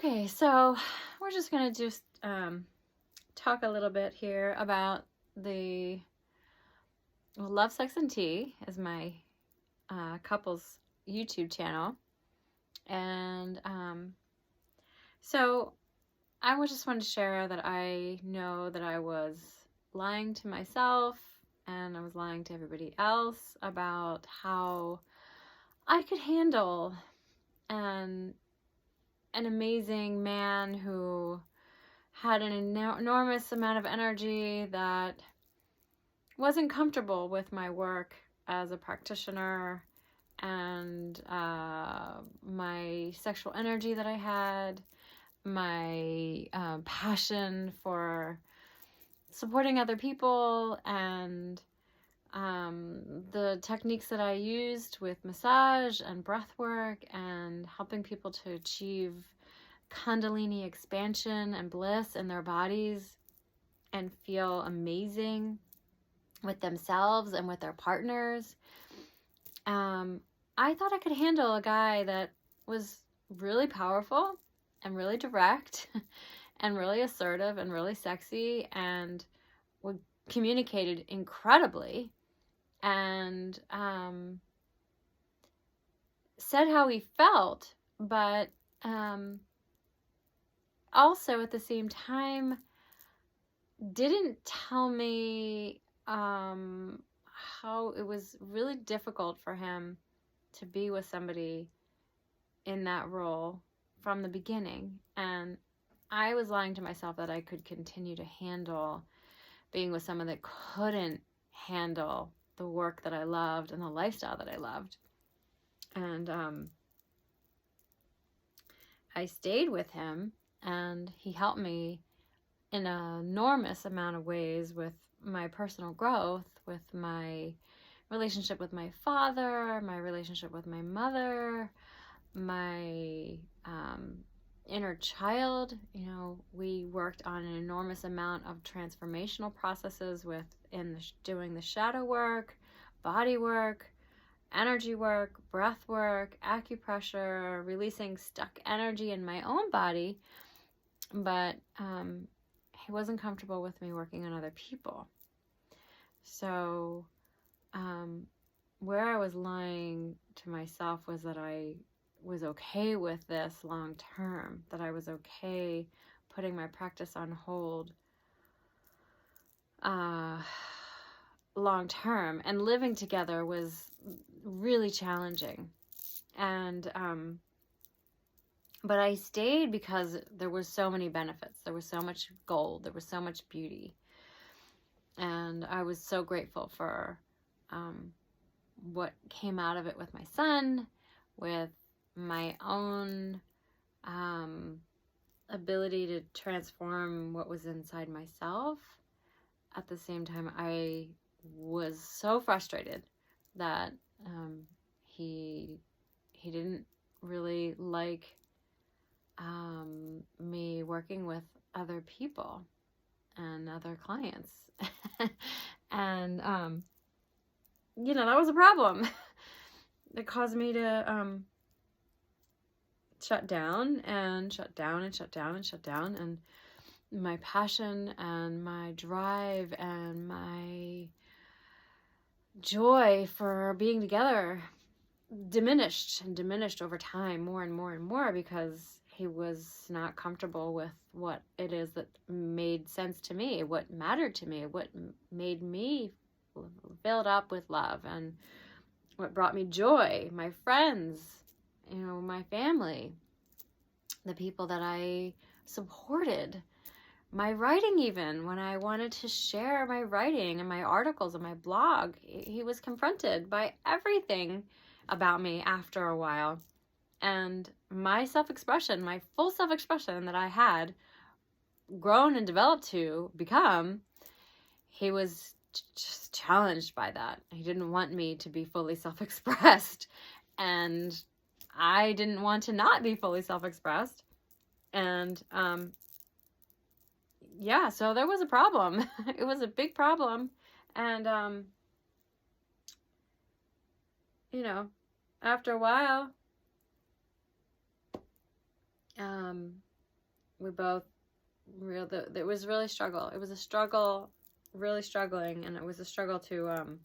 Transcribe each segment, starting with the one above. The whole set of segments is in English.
Okay, so we're just going to just talk a little bit here about Love, Sex, and Tea is my couples YouTube channel. And so I just wanted to share that I know that I was lying to myself and I was lying to everybody else about how I could handle an amazing man who had an enormous amount of energy that wasn't comfortable with my work as a practitioner and my sexual energy that I had, my passion for supporting other people, and the techniques that I used with massage and breath work and helping people to achieve Kundalini expansion and bliss in their bodies and feel amazing with themselves and with their partners. I thought I could handle a guy that was really powerful and really direct and really assertive and really sexy and communicated incredibly and said how he felt, but also at the same time didn't tell me how it was really difficult for him to be with somebody in that role from the beginning. And I was lying to myself that I could continue to handle being with someone that couldn't handle the work that I loved and the lifestyle that I loved. And I stayed with him, and he helped me in an enormous amount of ways with my personal growth, with my relationship with my father, my relationship with my mother, my inner child. You know, we worked on an enormous amount of transformational processes doing the shadow work, body work, energy work, breath work, acupressure, releasing stuck energy in my own body. But he wasn't comfortable with me working on other people. So where I was lying to myself was that I was okay with this long term, that I was okay putting my practice on hold long term, and living together was really challenging. And but I stayed because there were so many benefits. There was so much gold. There was so much beauty. And I was so grateful for what came out of it with my son, with my own ability to transform what was inside myself. At the same time, I was so frustrated that he didn't really like me working with other people and other clients. And that was a problem. It caused me to shut down and shut down and shut down and shut down, and my passion and my drive and my joy for being together diminished over time, more and more and more, because he was not comfortable with what it is that made sense to me, what mattered to me, what made me filled up with love, and what brought me joy. My friends, my family, the people that I supported, my writing. Even when I wanted to share my writing and my articles and my blog, he was confronted by everything about me after a while. And my self-expression, my full self-expression that I had grown and developed to become, he was just challenged by that. He didn't want me to be fully self-expressed, and I didn't want to not be fully self-expressed. And so there was a problem. It was a big problem. And after a while, we both it was really struggle. It was a struggle, really struggling, and it was a struggle to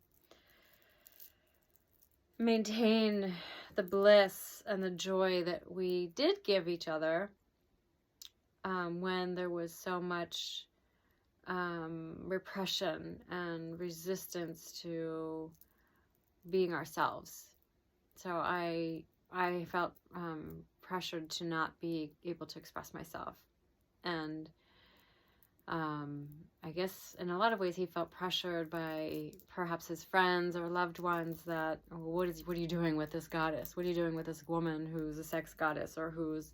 maintain the bliss and the joy that we did give each other when there was so much repression and resistance to being ourselves. So I felt pressured to not be able to express myself, and I guess in a lot of ways he felt pressured by perhaps his friends or loved ones that, what are you doing with this goddess? What are you doing with this woman who's a sex goddess or who's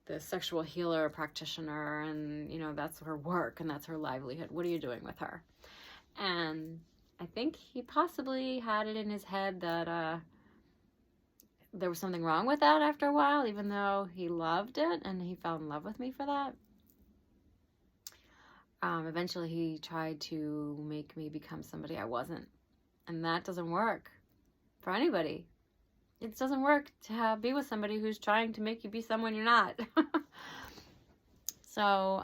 the sexual healer practitioner, and you know, that's her work and that's her livelihood. What are you doing with her? And I think he possibly had it in his head that there was something wrong with that after a while, even though he loved it and he fell in love with me for that. Eventually he tried to make me become somebody I wasn't, and that doesn't work for anybody. It doesn't work to be with somebody who's trying to make you be someone you're not. So,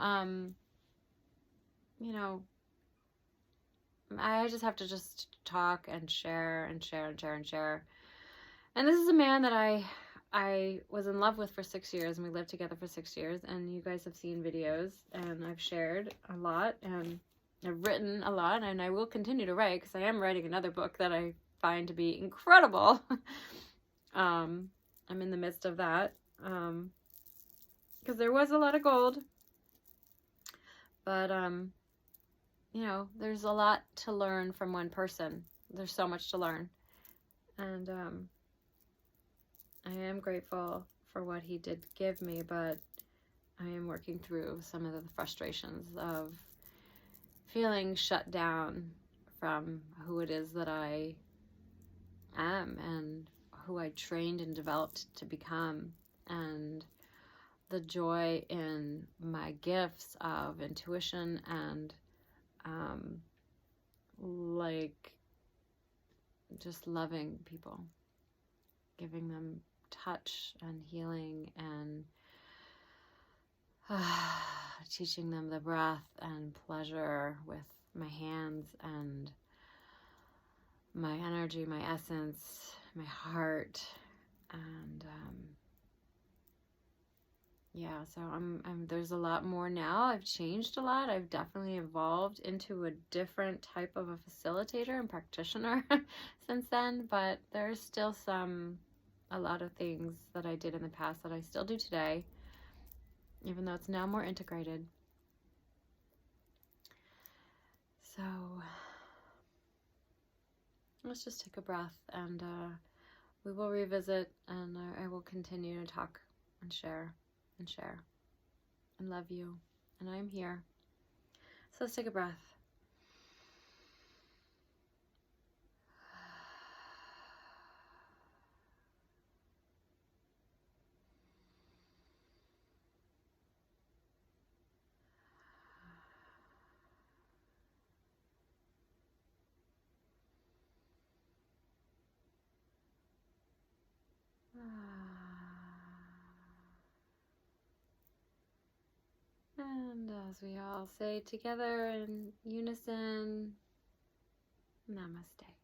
you know, I just have to just talk and share and share and share and share. And this is a man that I was in love with for 6 years, and we lived together for 6 years, and you guys have seen videos, and I've shared a lot, and I've written a lot, and I will continue to write, because I am writing another book that I find to be incredible. I'm in the midst of that, because there was a lot of gold, but, you know, there's a lot to learn from one person. There's so much to learn, and, I am grateful for what he did give me, but I am working through some of the frustrations of feeling shut down from who it is that I am and who I trained and developed to become, and the joy in my gifts of intuition and like just loving people, giving them touch and healing, and teaching them the breath and pleasure with my hands and my energy, my essence, my heart. And yeah, so I'm there's a lot more now. I've changed a lot. I've definitely evolved into a different type of a facilitator and practitioner since then, but there's still a lot of things that I did in the past that I still do today, even though it's now more integrated. So let's just take a breath, and we will revisit, and I will continue to talk and share and share and love you, and I'm here. So let's take a breath. And as we all say together in unison, Namaste.